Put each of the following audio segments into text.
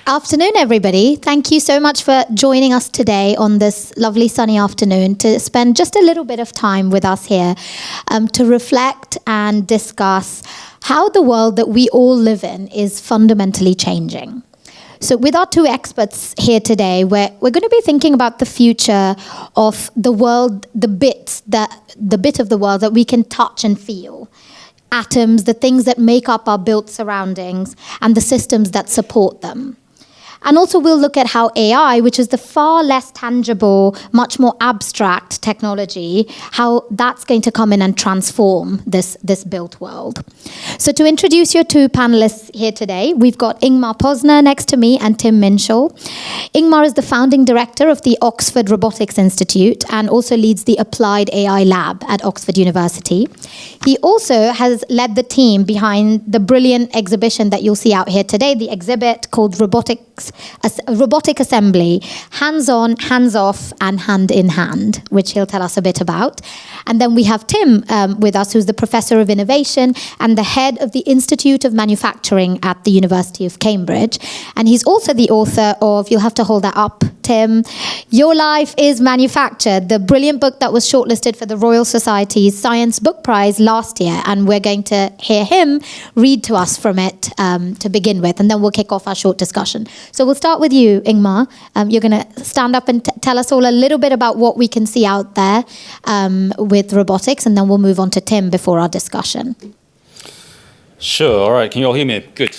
Afternoon, everybody. Thank you so much for joining us today on this lovely sunny afternoon to spend just a little bit of time with us here to reflect and discuss how the world that we all live in is fundamentally changing. So with our two experts here today, we're going to be thinking about the future of the world, the bit of the world that we can touch and feel. Atoms, the things that make up our built surroundings, and the systems that support them. And also we'll look at how AI, which is the far less tangible, much more abstract technology, how that's going to come in and transform this built world. So to introduce your two panelists here today, we've got Ingmar Posner next to me and Tim Minshall. Ingmar is the founding director of the Oxford Robotics Institute and also leads the Applied AI Lab at Oxford University. He also has led the team behind the brilliant exhibition that you'll see out here today, the exhibit called Robotic Assembly, hands-on, hands-off, and hand-in-hand, which he'll tell us a bit about. And then we have Tim with us, who's the Professor of Innovation and the head of the Institute of Manufacturing at the University of Cambridge. And he's also the author of, you'll have to hold that up, Tim, Your Life is Manufactured, the brilliant book that was shortlisted for the Royal Society's Science Book Prize last year. And we're going to hear him read to us from it to begin with, and then we'll kick off our short discussion. So we'll start with you, Ingmar. You're going to stand up and tell us all a little bit about what we can see out there with robotics, and then we'll move on to Tim before our discussion. Sure. All right. Can you all hear me? Good.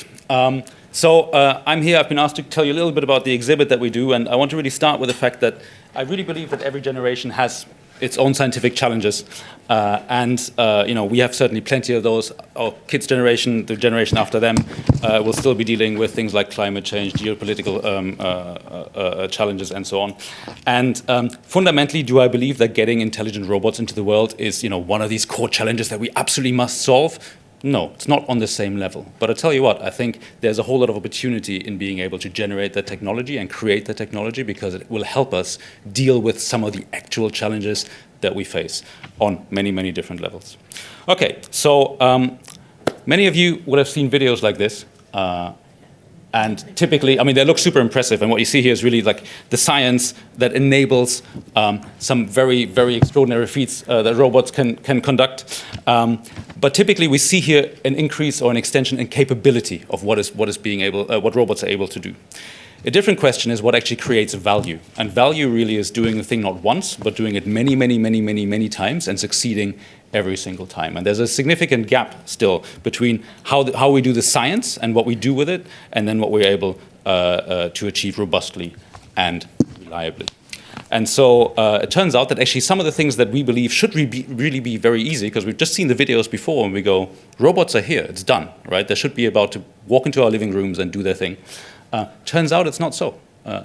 So I'm here. I've been asked to tell you a little bit about the exhibit that we do, and I want to really start with the fact that I really believe that every generation has its own scientific challenges, and we have certainly plenty of those. Our kids' generation, the generation after them, will still be dealing with things like climate change, geopolitical challenges, and so on. And fundamentally, do I believe that getting intelligent robots into the world is, one of these core challenges that we absolutely must solve? No, it's not on the same level. But I tell you what, I think there's a whole lot of opportunity in being able to generate the technology and create the technology, because it will help us deal with some of the actual challenges that we face on many, many different levels. Okay, so many of you will have seen videos like this. And typically, they look super impressive. And what you see here is really like the science that enables some very, very extraordinary feats that robots can conduct. But typically, we see here an increase or an extension in capability of what robots are able to do. A different question is what actually creates value. And value really is doing the thing not once, but doing it many, many, many, many, many times and succeeding every single time. And there's a significant gap still between how we do the science and what we do with it, and then what we're able to achieve robustly and reliably. And so it turns out that actually some of the things that we believe should really be very easy, because we've just seen the videos before and we go, robots are here, it's done, right? They should be about to walk into our living rooms and do their thing. Turns out it's not so.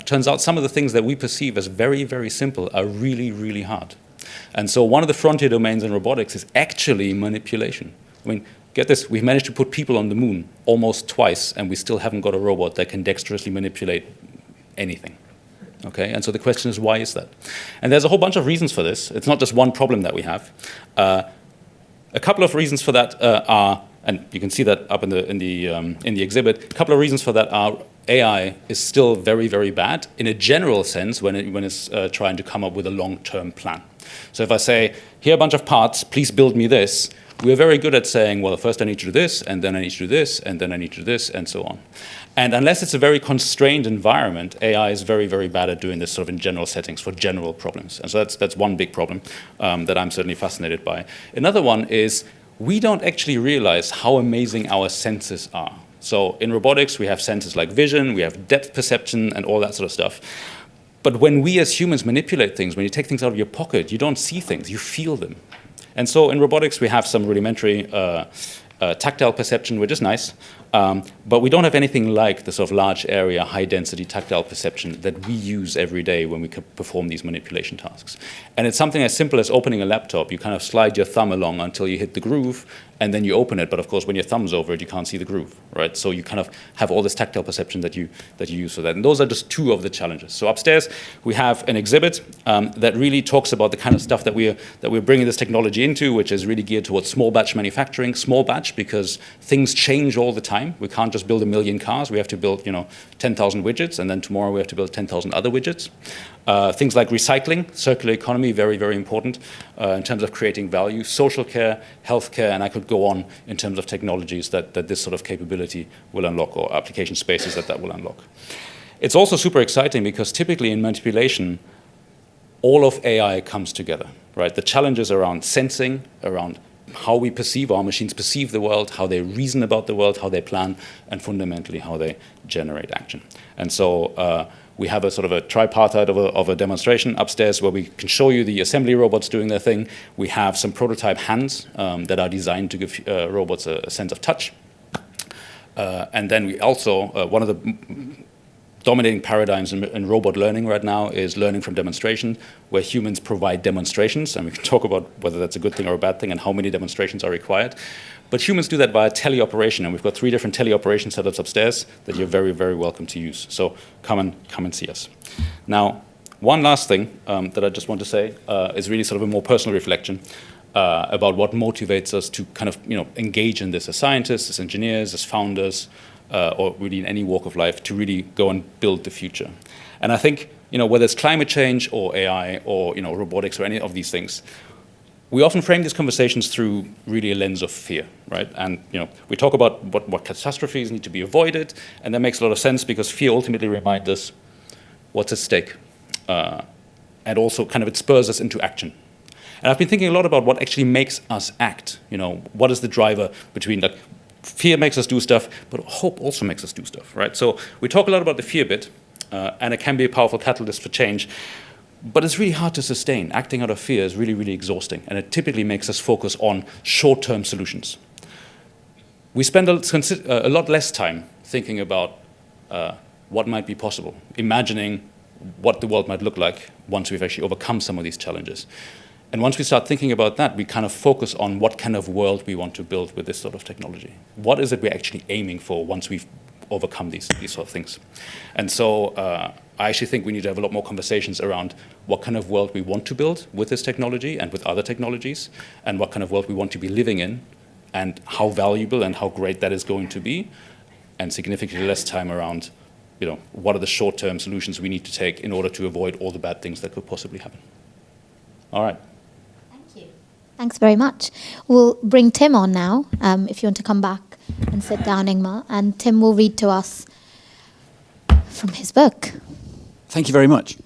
Turns out some of the things that we perceive as very, very simple are really, really hard. And so one of the frontier domains in robotics is actually manipulation. Get this, we've managed to put people on the moon almost twice, and we still haven't got a robot that can dexterously manipulate anything. Okay, and so the question is, why is that? And there's a whole bunch of reasons for this. It's not just one problem that we have. A couple of reasons for that are, and you can see that up in the exhibit. A couple of reasons for that are AI is still very, very bad in a general sense when it's trying to come up with a long-term plan. So if I say, here are a bunch of parts, please build me this, we're very good at saying, well, first I need to do this, and then I need to do this, and then I need to do this, and so on. And unless it's a very constrained environment, AI is very, very bad at doing this sort of in general settings for general problems. And so that's one big problem that I'm certainly fascinated by. Another one is we don't actually realize how amazing our senses are. So in robotics, we have sensors like vision, we have depth perception, and all that sort of stuff. But when we as humans manipulate things, when you take things out of your pocket, you don't see things, you feel them. And so in robotics, we have some rudimentary tactile perception, which is nice. But we don't have anything like the sort of large area, high density tactile perception that we use every day when we perform these manipulation tasks. And it's something as simple as opening a laptop. You kind of slide your thumb along until you hit the groove, and then you open it. But of course, when your thumb's over it, you can't see the groove, right? So you kind of have all this tactile perception that you use for that. And those are just two of the challenges. So upstairs, we have an exhibit that really talks about the kind of stuff that we're bringing this technology into, which is really geared towards small batch manufacturing. Small batch scratch because things change all the time. We can't just build 1 million cars. We have to build 10,000 widgets, and then tomorrow we have to build 10,000 other widgets. Things like recycling, circular economy, very, very important in terms of creating value. Social care, healthcare, and I could go on in terms of technologies that this sort of capability will unlock, or application spaces that will unlock. It's also super exciting because typically in manipulation, all of AI comes together, right? The challenges around sensing, around how we perceive, our machines perceive the world, how they reason about the world, how they plan, and fundamentally how they generate action. And so we have a sort of a tripartite of a demonstration upstairs where we can show you the assembly robots doing their thing. We have some prototype hands that are designed to give robots a sense of touch. And then we also, one of the dominating paradigms in robot learning right now is learning from demonstration, where humans provide demonstrations, and we can talk about whether that's a good thing or a bad thing and how many demonstrations are required. But humans do that via teleoperation, and we've got 3 different teleoperation setups upstairs that you're very, very welcome to use. So come and see us. Now, one last thing that I just want to say is really sort of a more personal reflection about what motivates us to kind of engage in this as scientists, as engineers, as founders, or really in any walk of life, to really go and build the future. And I think, whether it's climate change or AI or, robotics or any of these things, we often frame these conversations through really a lens of fear, right? And, we talk about what catastrophes need to be avoided, and that makes a lot of sense because fear ultimately reminds us what's at stake. And also kind of it spurs us into action. And I've been thinking a lot about what actually makes us act. What is the driver between fear makes us do stuff, but hope also makes us do stuff, right? So we talk a lot about the fear bit, and it can be a powerful catalyst for change, but it's really hard to sustain. Acting out of fear is really, really exhausting, and it typically makes us focus on short-term solutions. We spend a lot less time thinking about what might be possible, imagining what the world might look like once we've actually overcome some of these challenges. And once we start thinking about that, we kind of focus on what kind of world we want to build with this sort of technology. What is it we're actually aiming for once we've overcome these sort of things? And so I actually think we need to have a lot more conversations around what kind of world we want to build with this technology and with other technologies, and what kind of world we want to be living in, and how valuable and how great that is going to be, and significantly less time around, what are the short-term solutions we need to take in order to avoid all the bad things that could possibly happen. All right. Thanks very much. We'll bring Tim on now, if you want to come back and sit down, Ingmar. And Tim will read to us from his book. Thank you very much.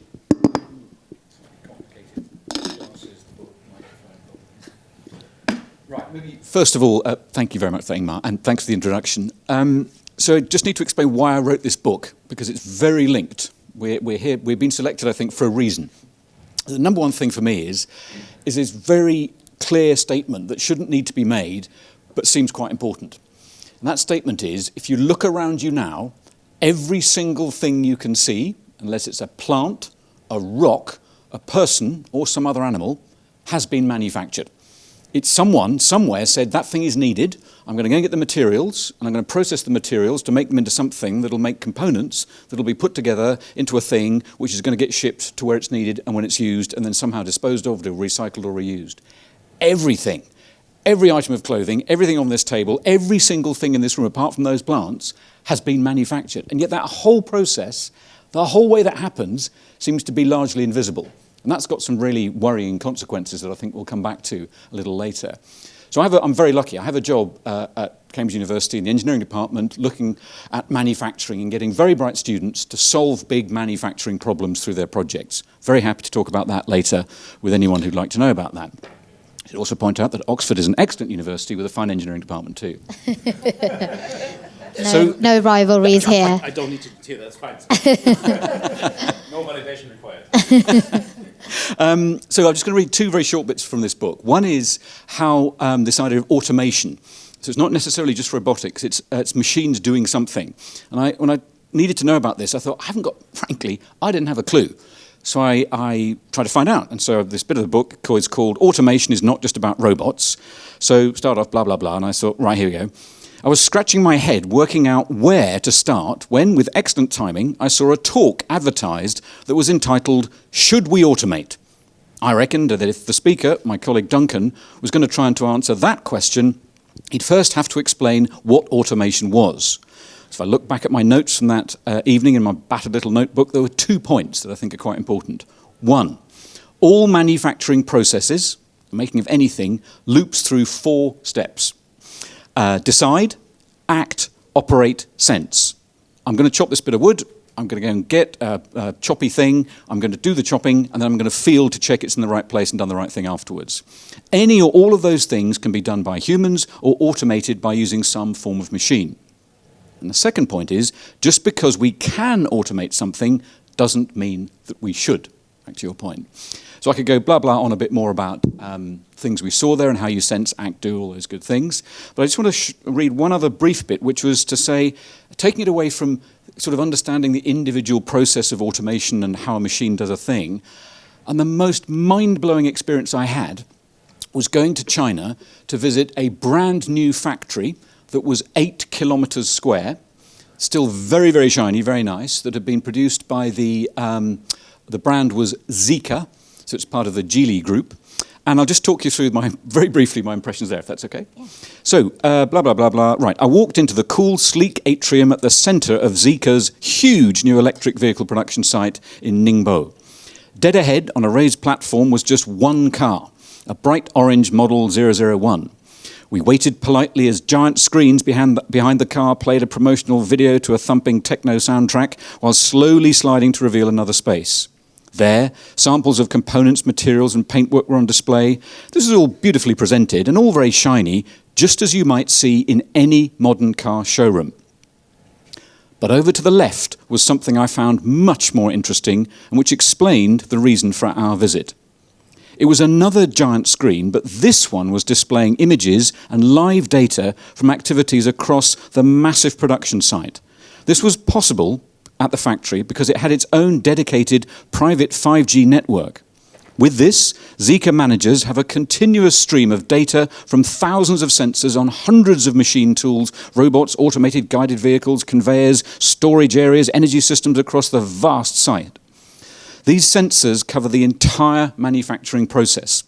Right, maybe first of all, thank you very much for Ingmar, and thanks for the introduction. So I just need to explain why I wrote this book, because it's very linked. We're here, we've been selected, I think, for a reason. The number one thing for me is this very clear statement that shouldn't need to be made, but seems quite important. And that statement is, if you look around you now, every single thing you can see, unless it's a plant, a rock, a person, or some other animal, has been manufactured. It's someone, somewhere, said that thing is needed, I'm going to go and get the materials, and I'm going to process the materials to make them into something that'll make components that'll be put together into a thing which is going to get shipped to where it's needed and when it's used, and then somehow disposed of, or recycled or reused. Everything, every item of clothing, everything on this table, every single thing in this room, apart from those plants, has been manufactured. And yet that whole process, the whole way that happens, seems to be largely invisible. And that's got some really worrying consequences that I think we'll come back to a little later. So I'm very lucky. I have a job at Cambridge University in the engineering department looking at manufacturing and getting very bright students to solve big manufacturing problems through their projects. Very happy to talk about that later with anyone who'd like to know about that. I should also point out that Oxford is an excellent university with a fine engineering department too. No rivalries here. I don't need to hear that, it's fine. No validation required. So I'm just going to read 2 very short bits from this book. One is how this idea of automation, so it's not necessarily just robotics, it's machines doing something. And when I needed to know about this, I thought, frankly, I didn't have a clue. So I tried to find out. And so this bit of the book is called Automation is Not Just About Robots. So start off, blah, blah, blah. And I thought, right, here we go. I was scratching my head, working out where to start, when, with excellent timing, I saw a talk advertised that was entitled, Should We Automate? I reckoned that if the speaker, my colleague Duncan, was going to try and to answer that question, he'd first have to explain what automation was. So if I look back at my notes from that evening in my battered little notebook, there were 2 points that I think are quite important. One, all manufacturing processes, the making of anything, loops through 4 steps. Decide, act, operate, sense. I'm going to chop this bit of wood. I'm going to go and get a choppy thing. I'm going to do the chopping, and then I'm going to feel to check it's in the right place and done the right thing afterwards. Any or all of those things can be done by humans or automated by using some form of machine. And the second point is, just because we can automate something doesn't mean that we should, back to your point. So I could go blah, blah on a bit more about things we saw there and how you sense, act, do, all those good things. But I just want to read one other brief bit, which was to say, taking it away from sort of understanding the individual process of automation and how a machine does a thing, and the most mind-blowing experience I had was going to China to visit a brand new factory that was 8 kilometers square, still very, very shiny, very nice, that had been produced by the brand was Zeekr, so it's part of the Geely group. And I'll just talk you through very briefly my impressions there, if that's okay. Yeah. So, blah, blah, blah, blah. Right, I walked into the cool, sleek atrium at the center of Zeekr's huge new electric vehicle production site in Ningbo. Dead ahead on a raised platform was just one car, a bright orange Model 001. We waited politely as giant screens behind the car played a promotional video to a thumping techno soundtrack while slowly sliding to reveal another space. There, samples of components, materials, and paintwork were on display. This is all beautifully presented and all very shiny, just as you might see in any modern car showroom. But over to the left was something I found much more interesting and which explained the reason for our visit. It was another giant screen, but this one was displaying images and live data from activities across the massive production site. This was possible at the factory because it had its own dedicated private 5G network. With this, Zeekr managers have a continuous stream of data from thousands of sensors on hundreds of machine tools, robots, automated guided vehicles, conveyors, storage areas, energy systems across the vast site. These sensors cover the entire manufacturing process,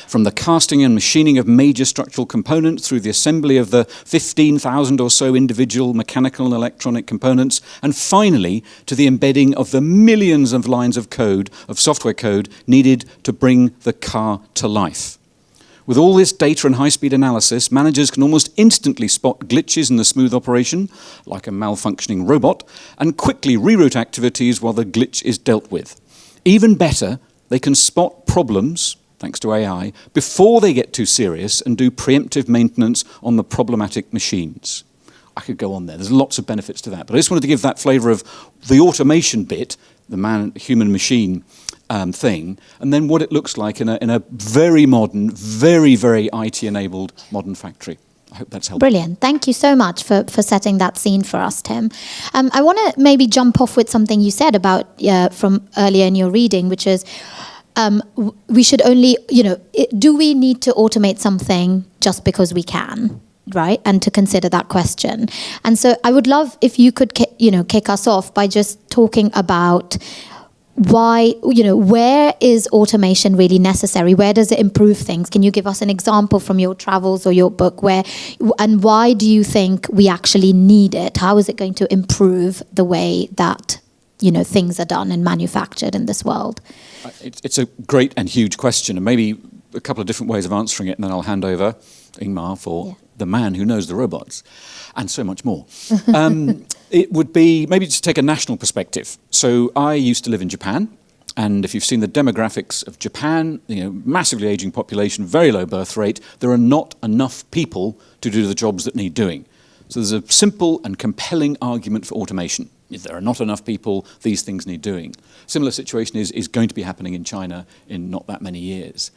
from the casting and machining of major structural components through the assembly of the 15,000 or so individual mechanical and electronic components, and finally to the embedding of the millions of lines of code, of software code, needed to bring the car to life. With all this data and high-speed analysis, managers can almost instantly spot glitches in the smooth operation, like a malfunctioning robot, and quickly reroute activities while the glitch is dealt with. Even better, they can spot problems, thanks to AI, before they get too serious and do preemptive maintenance on the problematic machines. I could go on there. There's lots of benefits to that. But I just wanted to give that flavour of the automation bit, the human-machine thing, and then what it looks like in a very modern, very, very IT-enabled modern factory. I hope that's helpful. Brilliant. Thank you so much for setting that scene for us, Tim. I want to maybe jump off with something you said about from earlier in your reading, which is we should only, do we need to automate something just because we can, right? And to consider that question. And so I would love if you could, kick us off by just talking about why, where is automation really necessary? Where does it improve things? Can you give us an example from your travels or your book and why do you think we actually need it? How is it going to improve the way that, things are done and manufactured in this world? It's a great and huge question, and maybe a couple of different ways of answering it, and then I'll hand over Ingmar for the man who knows the robots, and so much more. It would be maybe to take a national perspective. So I used to live in Japan, and if you've seen the demographics of Japan, massively aging population, very low birth rate, there are not enough people to do the jobs that need doing. So there's a simple and compelling argument for automation. If there are not enough people, these things need doing. Similar situation is going to be happening in China in not that many years.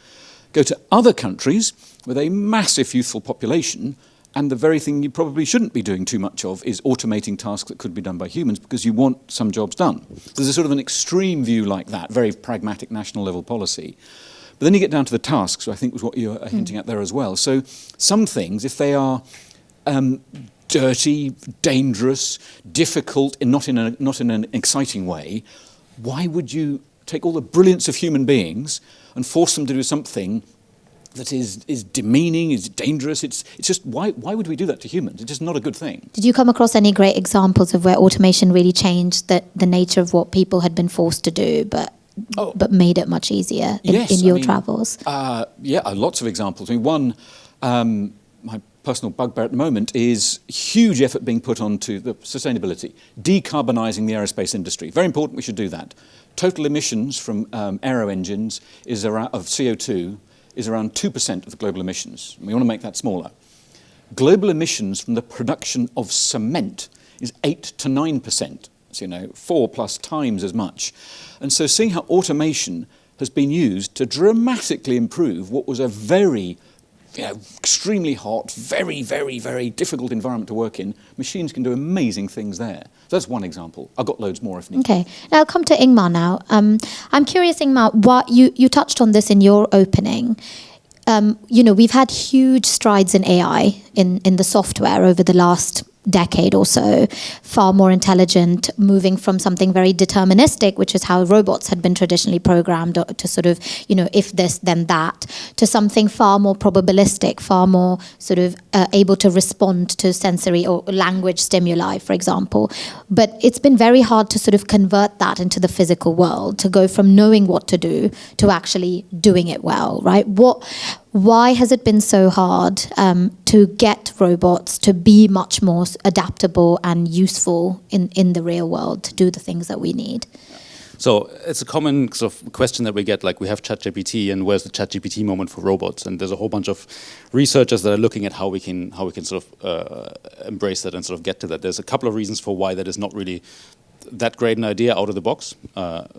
Go to other countries with a massive youthful population, and the very thing you probably shouldn't be doing too much of is automating tasks that could be done by humans because you want some jobs done. There's a sort of an extreme view like that, very pragmatic national level policy. But then you get down to the tasks, which I think was what you were hinting at there as well. So some things, if they are dirty, dangerous, difficult, and not in an exciting way, why would you take all the brilliance of human beings and force them to do something that is demeaning, is dangerous. It's just, why would we do that to humans? It's just not a good thing. Did you come across any great examples of where automation really changed the nature of what people had been forced to do, but made it much easier in your travels? Yeah, lots of examples. I mean, one, my personal bugbear at the moment is huge effort being put onto the sustainability, decarbonising the aerospace industry. Very important, we should do that. Total emissions from aero engines of CO2 is around 2% of the global emissions. We want to make that smaller. Global emissions from the production of cement is 8 to 9%. So, 4+ times as much. And so seeing how automation has been used to dramatically improve what was a very extremely hot, very, very, very difficult environment to work in, machines can do amazing things there. So that's one example. I've got loads more if needed. Okay. Now I'll come to Ingmar now. I'm curious, Ingmar, what you touched on this in your opening. We've had huge strides in AI in the software over the last decade or so, far more intelligent, moving from something very deterministic, which is how robots had been traditionally programmed to sort of, if this, then that, to something far more probabilistic, far more sort of able to respond to sensory or language stimuli, for example. But it's been very hard to sort of convert that into the physical world, to go from knowing what to do to actually doing it well, right? Why has it been so hard to get robots to be much more adaptable and useful in the real world to do the things that we need? So it's a common sort of question that we get, like we have ChatGPT and where's the ChatGPT moment for robots? And there's a whole bunch of researchers that are looking at how we can sort of embrace that and sort of get to that. There's a couple of reasons for why that is not really that great an idea out of the box.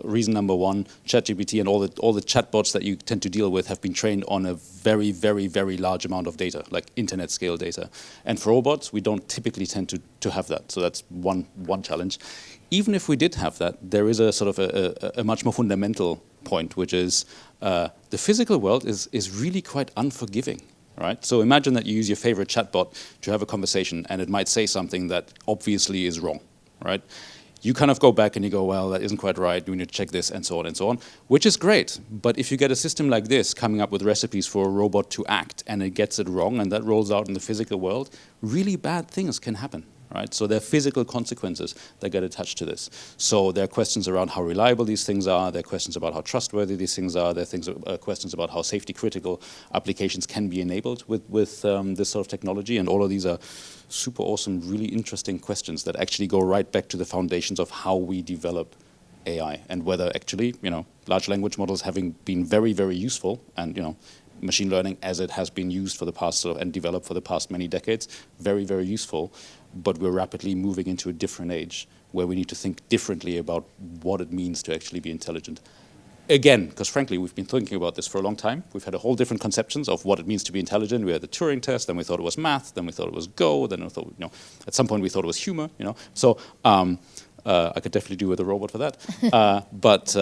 Reason number one, ChatGPT and all the chatbots that you tend to deal with have been trained on a very, very, very large amount of data, like internet scale data. And for robots, we don't typically tend to have that. So that's one challenge. Even if we did have that, there is a sort of a much more fundamental point, which is the physical world is really quite unforgiving. Right? So imagine that you use your favorite chatbot to have a conversation, and it might say something that obviously is wrong. Right? You kind of go back and you go, well, that isn't quite right, we need to check this, and so on, which is great. But if you get a system like this coming up with recipes for a robot to act, and it gets it wrong, and that rolls out in the physical world, really bad things can happen. Right? So there are physical consequences that get attached to this. So there are questions around how reliable these things are, there are questions about how trustworthy these things are, there are questions about how safety critical applications can be enabled with this sort of technology, and all of these are super awesome, really interesting questions that actually go right back to the foundations of how we develop AI, and whether actually, large language models having been very, very useful, and machine learning as it has been used for the past and developed for the past many decades, very, very useful. But we're rapidly moving into a different age where we need to think differently about what it means to actually be intelligent. Again, because frankly, we've been thinking about this for a long time. We've had a whole different conceptions of what it means to be intelligent. We had the Turing test, then we thought it was math, then we thought it was Go, then we thought, at some point we thought it was humor, So I could definitely do with a robot for that. But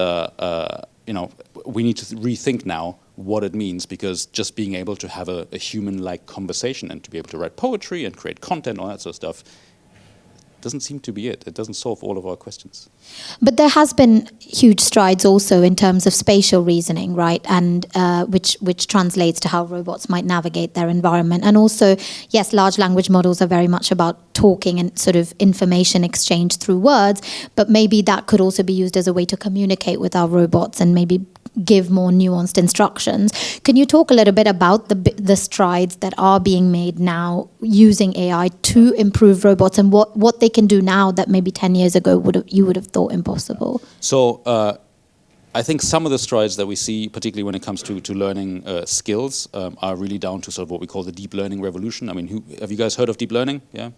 we need to rethink now what it means, because just being able to have a human-like conversation and to be able to write poetry and create content, all that sort of stuff, doesn't seem to be it. It doesn't solve all of our questions. But there has been huge strides also in terms of spatial reasoning, right? And which translates to how robots might navigate their environment. And also, yes, large language models are very much about talking and sort of information exchange through words, but maybe that could also be used as a way to communicate with our robots and maybe give more nuanced instructions. Can you talk a little bit about the strides that are being made now using AI to improve robots, and what they can do now that maybe 10 years ago you would have thought impossible? So I think some of the strides that we see, particularly when it comes to learning skills, are really down to sort of what we call the deep learning revolution. I mean, have you guys heard of deep learning? Yeah,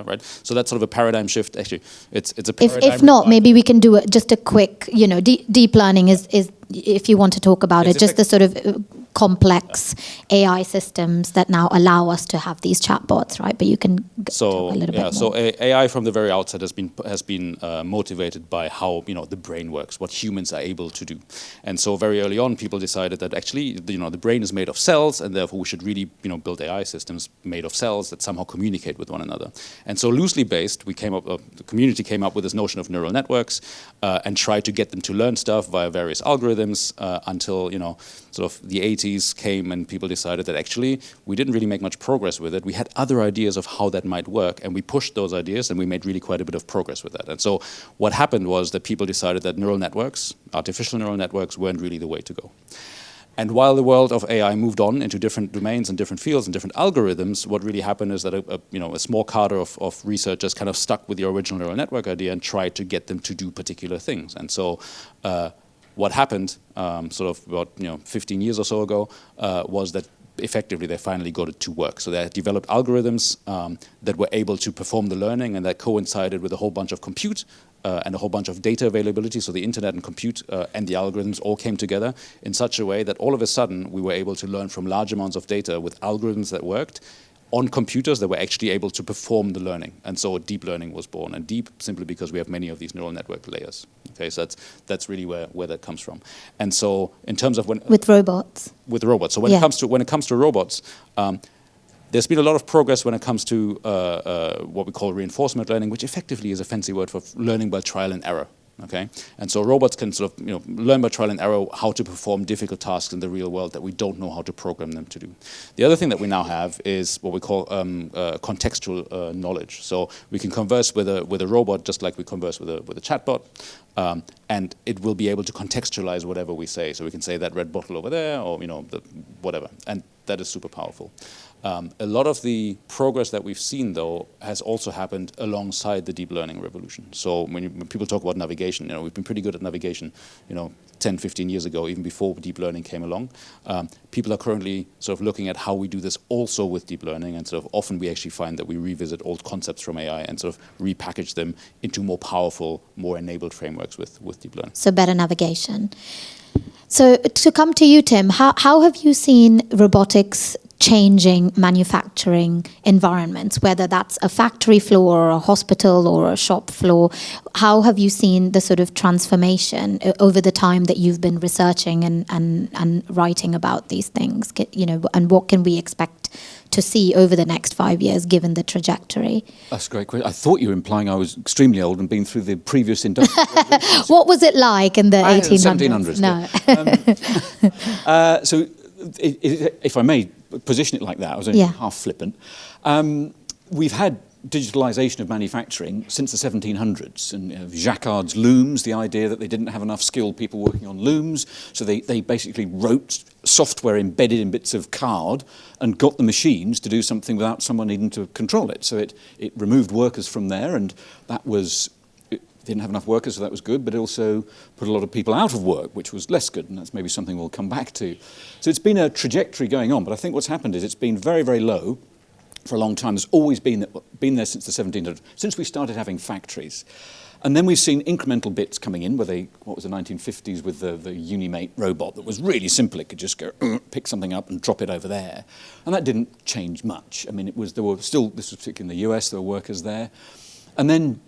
right. So that's sort of a paradigm shift. Actually, it's a paradigm. If not, maybe we can do just a quick. Deep learning is if you want to talk about it, just the sort of complex AI systems that now allow us to have these chatbots, right? But you can talk a little bit more. So AI from the very outset has been motivated by how the brain works, what humans are able to do, and so very early on, people decided that actually the brain is made of cells, and therefore we should really build AI systems made of cells that somehow communicate with one another. And so loosely based, the community came up with this notion of neural networks and tried to get them to learn stuff via various algorithms until sort of the 80s came and people decided that actually we didn't really make much progress with it. We had other ideas of how that might work, and we pushed those ideas, and we made really quite a bit of progress with that. And so what happened was that people decided that neural networks, artificial neural networks, weren't really the way to go. And while the world of AI moved on into different domains and different fields and different algorithms, what really happened is that a small cadre of researchers kind of stuck with the original neural network idea and tried to get them to do particular things. And so what happened sort of about 15 years or so ago was that effectively they finally got it to work. So they developed algorithms that were able to perform the learning, and that coincided with a whole bunch of compute and a whole bunch of data availability. So the internet and compute and the algorithms all came together in such a way that all of a sudden we were able to learn from large amounts of data with algorithms that worked on computers that were actually able to perform the learning. And so deep learning was born. And deep simply because we have many of these neural network layers. Okay, so that's really where that comes from. And so in terms of with robots. With robots. So when it comes to robots, there's been a lot of progress when it comes to what we call reinforcement learning, which effectively is a fancy word for learning by trial and error. Okay, and so robots can sort of learn by trial and error how to perform difficult tasks in the real world that we don't know how to program them to do. The other thing that we now have is what we call contextual knowledge. So we can converse with a robot just like we converse with a chatbot, and it will be able to contextualize whatever we say. So we can say that red bottle over there, or whatever, and that is super powerful. A lot of the progress that we've seen, though, has also happened alongside the deep learning revolution. So when people talk about navigation, we've been pretty good at navigation, 10, 15 years ago, even before deep learning came along. People are currently sort of looking at how we do this also with deep learning, and sort of often we actually find that we revisit old concepts from AI and sort of repackage them into more powerful, more enabled frameworks with deep learning. So better navigation. So to come to you, Tim, how have you seen robotics changing manufacturing environments, whether that's a factory floor or a hospital or a shop floor? How have you seen the sort of transformation over the time that you've been researching and writing about these things? And what can we expect to see over the next 5 years, given the trajectory? That's a great question. I thought you were implying I was extremely old and been through the previous industrial revolutions. What was it like in the 1700s. 1800s? No. Yeah. So if I may position it like that, I was only half flippant. We've had digitalization of manufacturing since the 1700s, and Jacquard's looms, the idea that they didn't have enough skilled people working on looms, so they basically wrote software embedded in bits of card and got the machines to do something without someone needing to control it. So it removed workers from there, and that was... didn't have enough workers, so that was good, but it also put a lot of people out of work, which was less good, and that's maybe something we'll come back to. So it's been a trajectory going on, but I think what's happened is it's been very, very low for a long time. There's always been there since the 1700s, since we started having factories. And then we've seen incremental bits coming in, what was the 1950s with the Unimate robot that was really simple. It could just go, pick something up and drop it over there. And that didn't change much. I mean, this was particularly in the US, there were workers there. And then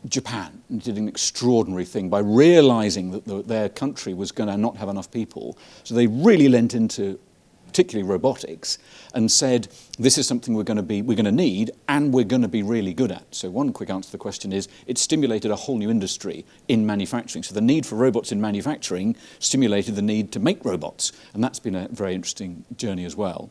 Japan did an extraordinary thing by realizing that their country was going to not have enough people. So they really lent into particularly robotics and said, this is something we're going to need and we're going to be really good at. So one quick answer to the question is it stimulated a whole new industry in manufacturing. So the need for robots in manufacturing stimulated the need to make robots. And that's been a very interesting journey as well.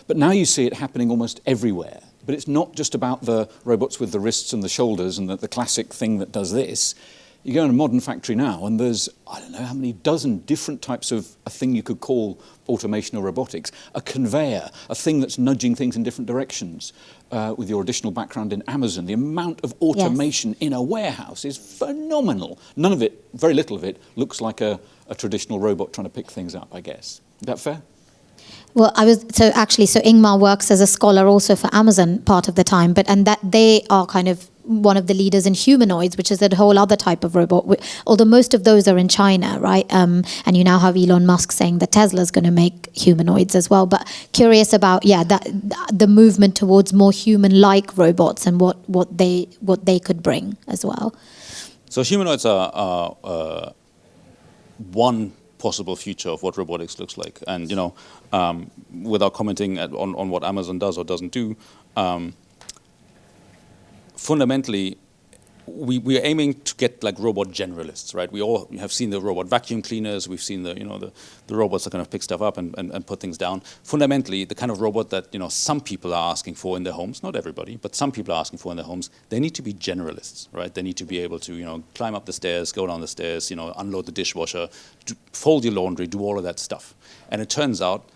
But now you see it happening almost everywhere. But it's not just about the robots with the wrists and the shoulders and the classic thing that does this. You go in a modern factory now and there's, I don't know how many dozen different types of a thing you could call automation or robotics. A conveyor, a thing that's nudging things in different directions. With your additional background in Amazon, the amount of automation in a warehouse is phenomenal. None of it, very little of it, looks like a traditional robot trying to pick things up, I guess. Is that fair? Well, so Ingmar works as a scholar also for Amazon part of the time, and that they are kind of one of the leaders in humanoids, which is a whole other type of robot. Although most of those are in China, right? And you now have Elon Musk saying that Tesla's going to make humanoids as well. But curious about the movement towards more human-like robots and what they could bring as well. So humanoids are one possible future of what robotics looks like, and without commenting on what Amazon does or doesn't do, fundamentally we're aiming to get like robot generalists, right? We all have seen the robot vacuum cleaners. We've seen the robots that kind of pick stuff up and put things down. Fundamentally, the kind of robot that some people are asking for in their homes, not everybody, but some people are asking for in their homes, they need to be generalists, right? They need to be able to climb up the stairs, go down the stairs, unload the dishwasher, fold your laundry, do all of that stuff. And it turns out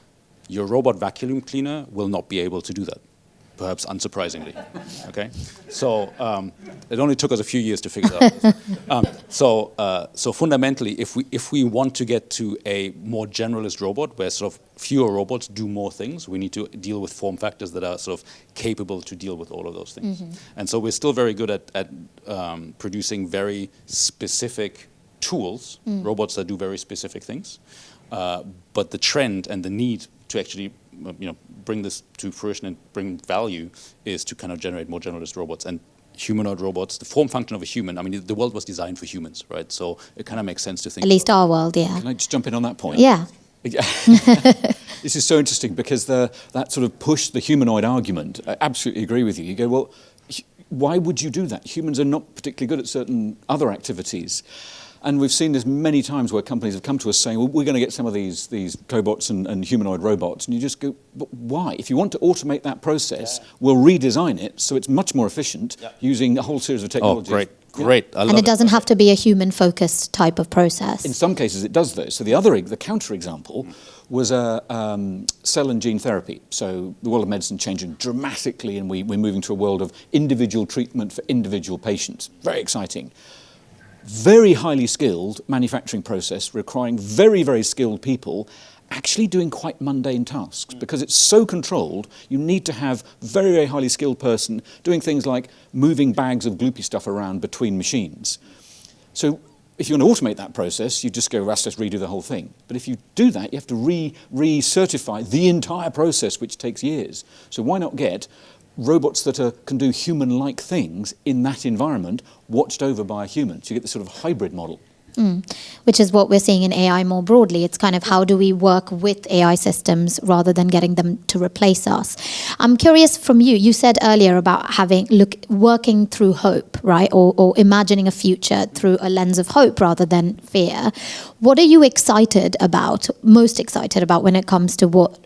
your robot vacuum cleaner will not be able to do that. Perhaps unsurprisingly, okay? So it only took us a few years to figure that out. So fundamentally, if we want to get to a more generalist robot, where sort of fewer robots do more things, we need to deal with form factors that are sort of capable to deal with all of those things. Mm-hmm. And so we're still very good at producing very specific tools, robots that do very specific things. But the trend and the need to actually bring this to fruition and bring value is to kind of generate more generalist robots. And humanoid robots, the form function of a human, I mean, the world was designed for humans, right? So it kind of makes sense to think. At least our world, yeah. Can I just jump in on that point? Yeah. This is so interesting because that sort of push, the humanoid argument, I absolutely agree with you. You go, well, why would you do that? Humans are not particularly good at certain other activities. And we've seen this many times where companies have come to us saying, well, we're going to get some of these cobots and humanoid robots. And you just go, but why? If you want to automate that process, we'll redesign it so it's much more efficient using a whole series of technologies. Oh, great. Yeah. And it doesn't have to be a human-focused type of process. In some cases it does, though. So the counter-example was cell and gene therapy. So the world of medicine changing dramatically, and we're moving to a world of individual treatment for individual patients. Very exciting. Very highly skilled manufacturing process requiring very, very skilled people actually doing quite mundane tasks. Because it's so controlled, you need to have very, very highly skilled person doing things like moving bags of gloopy stuff around between machines. So if you want to automate that process, you just go, let's just redo the whole thing. But if you do that, you have to re-certify the entire process, which takes years. So why not get robots that can do human-like things in that environment, watched over by a human? So you get this sort of hybrid model. Which is what we're seeing in AI more broadly. It's kind of how do we work with AI systems rather than getting them to replace us. I'm curious from you. You said earlier about working through hope, right? Or imagining a future through a lens of hope rather than fear. What are you most excited about when it comes to what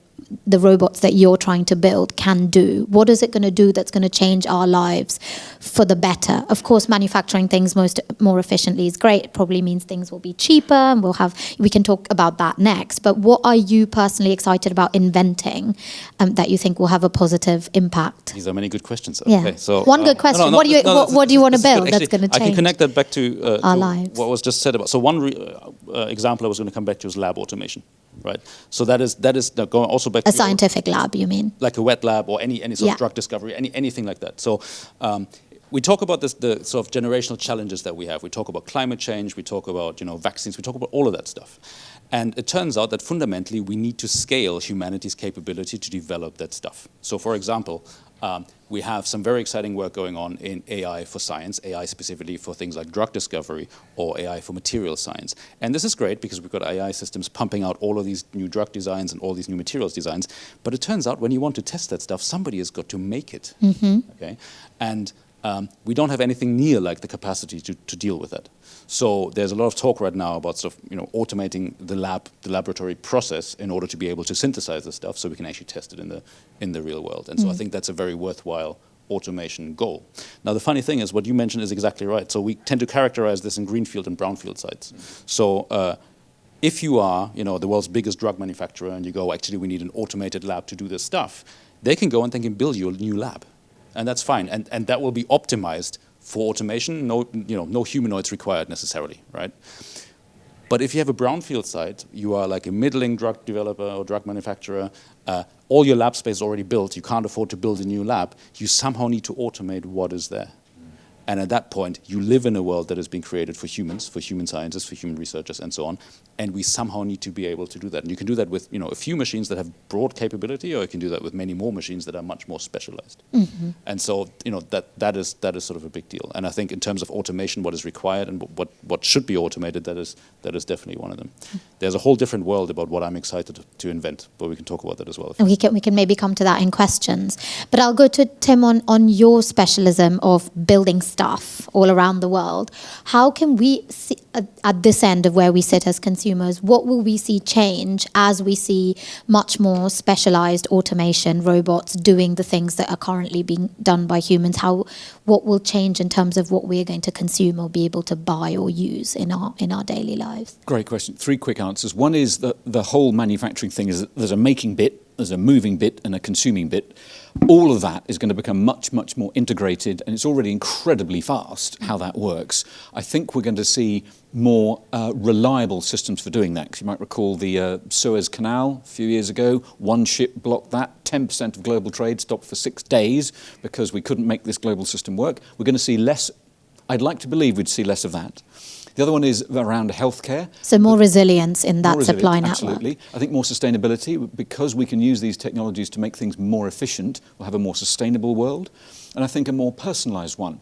the robots that you're trying to build can do? What is it going to do that's going to change our lives for the better? Of course, manufacturing things more efficiently is great. It probably means things will be cheaper, and we can talk about that next. But what are you personally excited about inventing that you think will have a positive impact? These are many good questions. Yeah. Okay, so one good question. What do you want to build that's going to change? I can connect that back to our lives. What was just said about. So one example I was going to come back to is lab automation. Right, so that is going also back to a scientific lab. You mean like a wet lab or any sort of drug discovery, anything like that. So we talk about the sort of generational challenges that we have. We talk about climate change. We talk about vaccines. We talk about all of that stuff. And it turns out that fundamentally we need to scale humanity's capability to develop that stuff. So, for example, we have some very exciting work going on in AI for science, AI specifically for things like drug discovery or AI for material science. And this is great because we've got AI systems pumping out all of these new drug designs and all these new materials designs. But it turns out when you want to test that stuff, somebody has got to make it. Mm-hmm. Okay, and we don't have anything near like the capacity to deal with that. So there's a lot of talk right now about sort of automating the laboratory process in order to be able to synthesize the stuff so we can actually test it in the real world. And so I think that's a very worthwhile automation goal. Now the funny thing is what you mentioned is exactly right. So we tend to characterize this in greenfield and brownfield sites. So if you are the world's biggest drug manufacturer and you go, actually we need an automated lab to do this stuff, they can go and they can build you a new lab. And that's fine. And that will be optimized for automation. No humanoids required necessarily, right? But if you have a brownfield site, you are like a middling drug developer or drug manufacturer, all your lab space is already built, you can't afford to build a new lab, you somehow need to automate what is there. And at that point, you live in a world that has been created for humans, for human scientists, for human researchers, and so on. And we somehow need to be able to do that. And you can do that with a few machines that have broad capability, or you can do that with many more machines that are much more specialized. Mm-hmm. And so that is sort of a big deal. And I think in terms of automation, what is required and what should be automated, that is definitely one of them. There's a whole different world about what I'm excited to invent, but we can talk about that as well. And we can maybe come to that in questions. But I'll go to Tim on your specialism of building stuff all around the world. How can we see, at this end of where we sit as consumers, what will we see change as we see much more specialized automation, robots doing the things that are currently being done by humans? What will change in terms of what we're going to consume or be able to buy or use in our daily lives? Great question. 3 quick answers. One is that the whole manufacturing thing is that there's a making bit, there's a moving bit and a consuming bit. All of that is going to become much, much more integrated, and it's already incredibly fast how that works. I think we're going to see more reliable systems for doing that. 'Cause you might recall the Suez Canal a few years ago. One ship blocked that. 10% of global trade stopped for 6 days because we couldn't make this global system work. We're going to see less. I'd like to believe we'd see less of that. The other one is around healthcare. So more resilience in that supply network. Absolutely. I think more sustainability, because we can use these technologies to make things more efficient. We'll have a more sustainable world, and I think a more personalised one.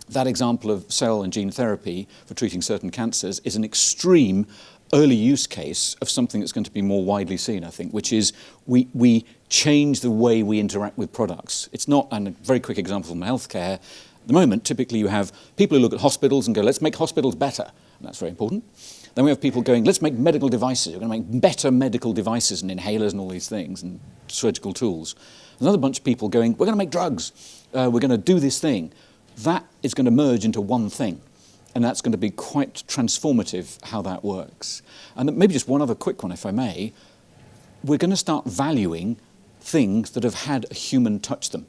That example of cell and gene therapy for treating certain cancers is an extreme early use case of something that's going to be more widely seen, I think, which is we change the way we interact with products. It's not, and a very quick example from healthcare. At the moment, typically you have people who look at hospitals and go, let's make hospitals better. And that's very important. Then we have people going, let's make medical devices. We're going to make better medical devices and inhalers and all these things and surgical tools. Another bunch of people going, we're going to make drugs. We're going to do this thing. That is going to merge into one thing. And that's going to be quite transformative how that works. And maybe just one other quick one, if I may. We're going to start valuing things that have had a human touch them.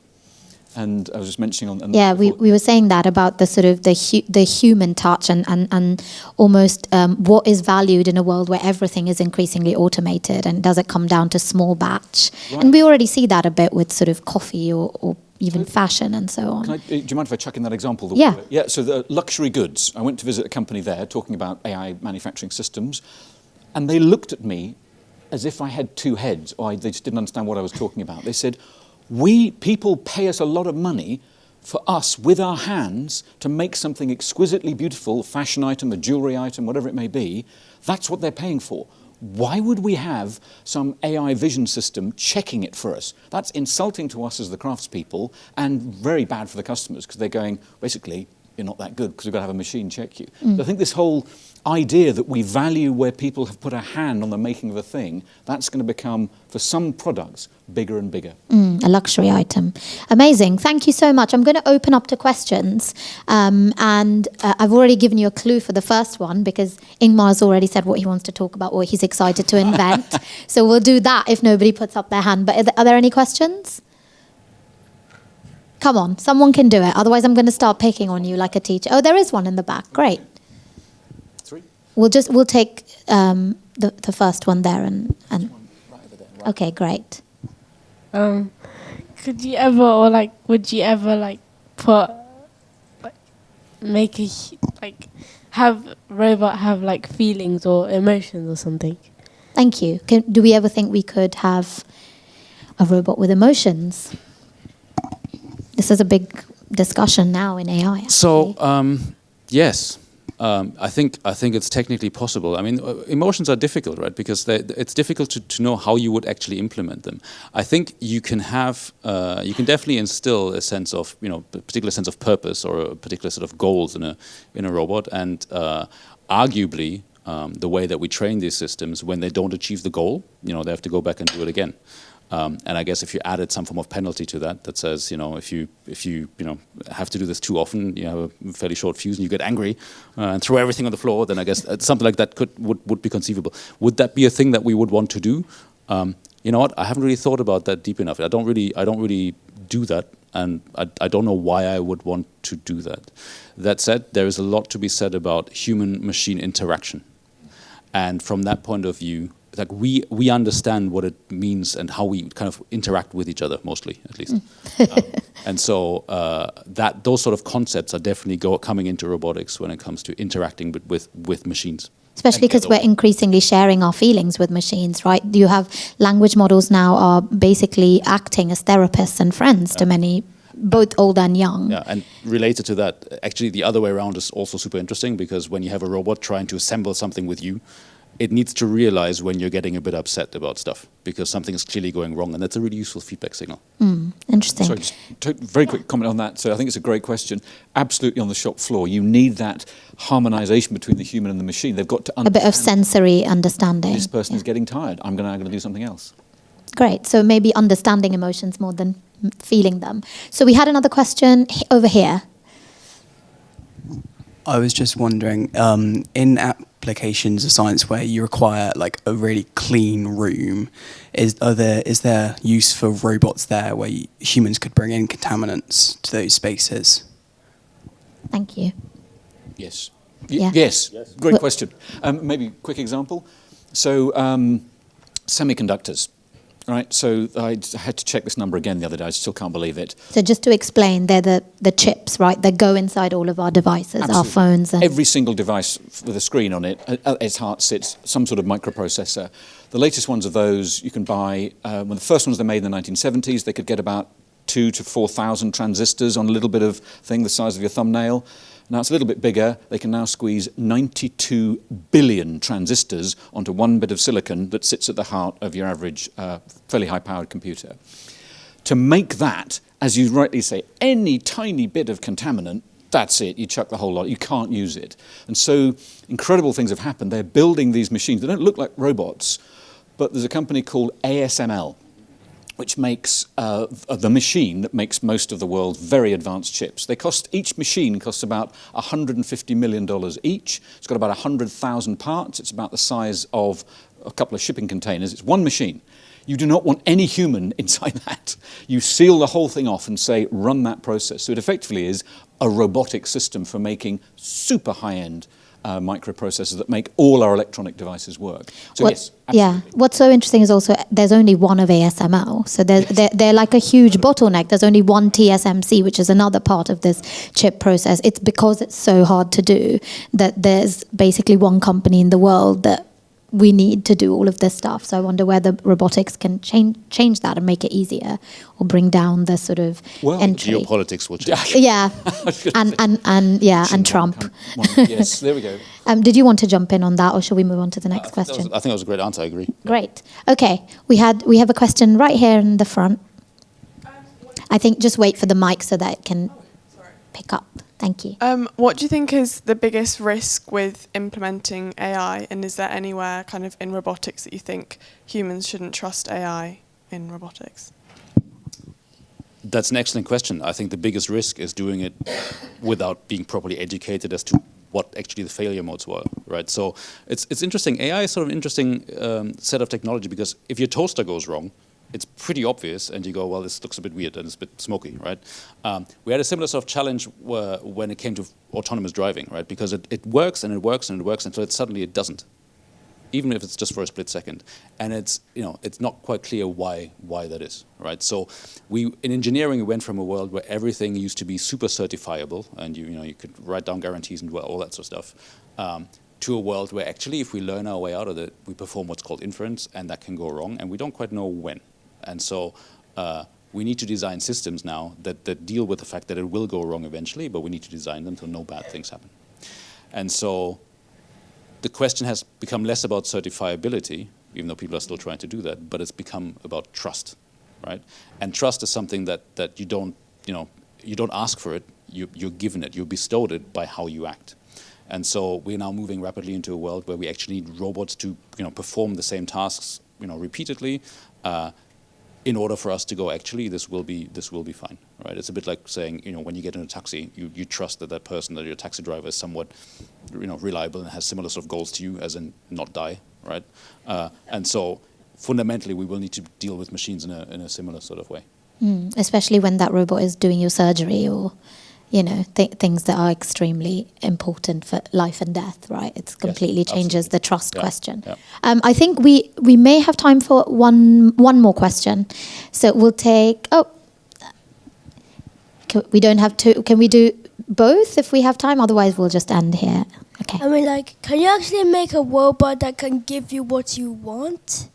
And I was just mentioning on yeah, we were saying that about the sort of the human touch and almost what is valued in a world where everything is increasingly automated, and does it come down to small batch? Right. And we already see that a bit with sort of coffee or even fashion and so on. Do you mind if I chuck in that example? Yeah. Yeah, so the luxury goods. I went to visit a company there talking about AI manufacturing systems, and they looked at me as if I had 2 heads, or they just didn't understand what I was talking about. They said, people pay us a lot of money for us, with our hands, to make something exquisitely beautiful, a fashion item, a jewelry item, whatever it may be. That's what they're paying for. Why would we have some AI vision system checking it for us? That's insulting to us as the craftspeople and very bad for the customers, because they're going, basically, you're not that good because we've got to have a machine check you. So I think this whole idea that we value where people have put a hand on the making of a thing, that's going to become, for some products, bigger and bigger. A luxury item. Amazing. Thank you so much. I'm going to open up to questions. And I've already given you a clue for the first one, because Ingmar's already said what he wants to talk about, what he's excited to invent. So we'll do that if nobody puts up their hand. But are there any questions? Come on, someone can do it. Otherwise, I'm going to start picking on you like a teacher. Oh, there is one in the back. Great. 3. We'll take the first one there and Right over there, right. Okay, great. Could you ever, or like, would you ever like put, like, make a have robot have like feelings or emotions or something? Thank you. Do we ever think we could have a robot with emotions? This is a big discussion now in AI. Actually. So yes, I think it's technically possible. I mean, emotions are difficult, right? Because it's difficult to know how you would actually implement them. I think you can have, you can definitely instill a sense of, a particular sense of purpose or a particular set of goals in a robot, and arguably the way that we train these systems, when they don't achieve the goal, they have to go back and do it again. And I guess if you added some form of penalty to that says, if you have to do this too often, you have a fairly short fuse and you get angry and throw everything on the floor, then I guess something like that would be conceivable. Would that be a thing that we would want to do? You know what? I haven't really thought about that deep enough. I don't really do that, and I don't know why I would want to do that. That said, there is a lot to be said about human-machine interaction, and from that point of view, like we understand what it means and how we kind of interact with each other, mostly at least. And so those sort of concepts are definitely coming into robotics when it comes to interacting with machines. Especially because we're increasingly sharing our feelings with machines, right? You have language models now are basically acting as therapists and friends to many, both old and young. Yeah, and related to that, actually the other way around is also super interesting, because when you have a robot trying to assemble something with you, it needs to realize when you're getting a bit upset about stuff because something is clearly going wrong, and that's a really useful feedback signal. Interesting. Sorry, just very quick comment on that. So I think it's a great question. Absolutely on the shop floor. You need that harmonization between the human and the machine. They've got to A bit of sensory understanding. this person is getting tired. I'm going to do something else. Great. So maybe understanding emotions more than feeling them. So we had another question over here. I was just wondering, in applications of science where you require like a really clean room, is there use for robots there where humans could bring in contaminants to those spaces? Thank you. Yes. Yeah. Yes. Great question. Maybe a quick example. So semiconductors. Right, so I had to check this number again the other day. I still can't believe it. So just to explain, they're the chips, right? That go inside all of our devices, Absolutely. our phones. And every single device with a screen on it, at its heart sits some sort of microprocessor. The latest ones of those you can buy, when the first ones were made in the 1970s, they could get about 2,000 to 4,000 transistors on a little bit of thing the size of your thumbnail. Now it's a little bit bigger. They can now squeeze 92 billion transistors onto one bit of silicon that sits at the heart of your average fairly high-powered computer. To make that, as you rightly say, any tiny bit of contaminant, that's it. You chuck the whole lot. You can't use it. And so incredible things have happened. They're building these machines. They don't look like robots, but there's a company called ASML, which makes the machine that makes most of the world's very advanced chips. Each machine costs about $150 million each. It's got about 100,000 parts. It's about the size of a couple of shipping containers. It's one machine. You do not want any human inside that. You seal the whole thing off and say, run that process. So it effectively is a robotic system for making super high-end microprocessors that make all our electronic devices work. So yes, absolutely. Yeah. What's so interesting is also there's only one of ASML. So they're like a huge bottleneck. There's only one TSMC, which is another part of this chip process. It's because it's so hard to do that there's basically one company in the world that we need to do all of this stuff. So I wonder whether robotics can change that and make it easier or bring down the sort of entry. Geopolitics will change. Yeah. and Trump. Yes, there we go. Did you want to jump in on that, or shall we move on to the next question? I think that was a great answer. I agree. Great. Okay. We have a question right here in the front. I think just wait for the mic so that it can pick up. Thank you. What do you think is the biggest risk with implementing AI, and is there anywhere kind of in robotics that you think humans shouldn't trust AI in robotics? That's an excellent question. I think the biggest risk is doing it without being properly educated as to what actually the failure modes were, right? So it's interesting. AI is sort of an interesting set of technology because if your toaster goes wrong, it's pretty obvious, and you go, well, this looks a bit weird and it's a bit smoky, right? We had a similar sort of challenge when it came to autonomous driving, right? Because it works and it works and it works until suddenly it doesn't, even if it's just for a split second. And it's not quite clear why that is, right? So in engineering, we went from a world where everything used to be super certifiable, and you could write down guarantees and all that sort of stuff. To a world where actually, if we learn our way out of it, we perform what's called inference, and that can go wrong, and we don't quite know when. And so we need to design systems now that deal with the fact that it will go wrong eventually, but we need to design them so no bad things happen. And so the question has become less about certifiability, even though people are still trying to do that, but it's become about trust, right? And trust is something that you don't ask for it, you're given it, you're bestowed it by how you act. And so we're now moving rapidly into a world where we actually need robots to perform the same tasks repeatedly in order for us to go, actually, this will be fine, right? It's a bit like saying, when you get in a taxi, you trust that person, that your taxi driver is somewhat reliable and has similar sort of goals to you, as in not die, right? And so fundamentally, we will need to deal with machines in a similar sort of way. Especially when that robot is doing your surgery or things that are extremely important for life and death, right? It completely changes the trust question. Yeah. I think we may have time for one more question. So we'll take, we don't have to, can we do both if we have time? Otherwise we'll just end here. Okay. I mean, can you actually make a robot that can give you what you want?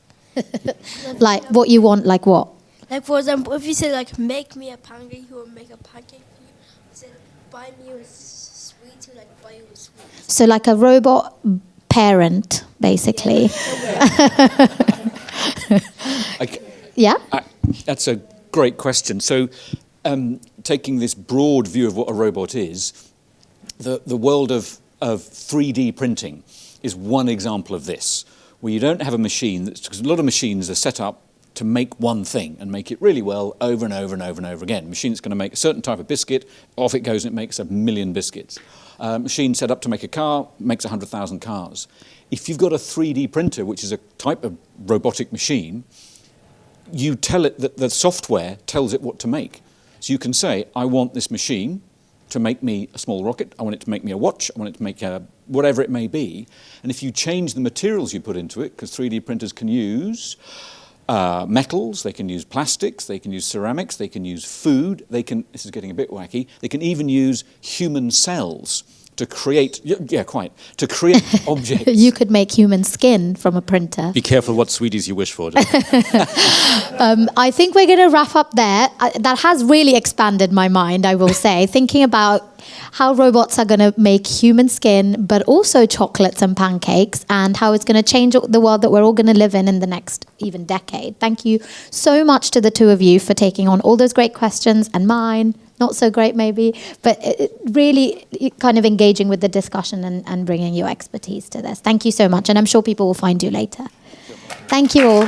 Like what you want, like what? Like, for example, if you say, make me a pancake, he will make a pancake. Buy me a sweet, buy you a sweet. So like a robot parent, basically. Yeah? That's a great question. So, taking this broad view of what a robot is, the world of 3D printing is one example of this, where you don't have a machine, because a lot of machines are set up to make one thing and make it really well over and over and over and over again. A machine that's going to make a certain type of biscuit, off it goes and it makes 1 million biscuits. Machine set up to make a car, makes 100,000 cars. If you've got a 3D printer, which is a type of robotic machine, you tell it that the software tells it what to make. So you can say, I want this machine to make me a small rocket, I want it to make me a watch, I want it to make whatever it may be. And if you change the materials you put into it, because 3D printers can use metals, they can use plastics, they can use ceramics, they can use food, this is getting a bit wacky, they can even use human cells to create, to create objects. You could make human skin from a printer. Be careful what sweeties you wish for. I think we're going to wrap up there. That has really expanded my mind, I will say, thinking about how robots are going to make human skin, but also chocolates and pancakes, and how it's going to change the world that we're all going to live in the next even decade. Thank you so much to the two of you for taking on all those great questions, and mine, not so great maybe, but really kind of engaging with the discussion and bringing your expertise to this. Thank you so much, and I'm sure people will find you later. Thank you all.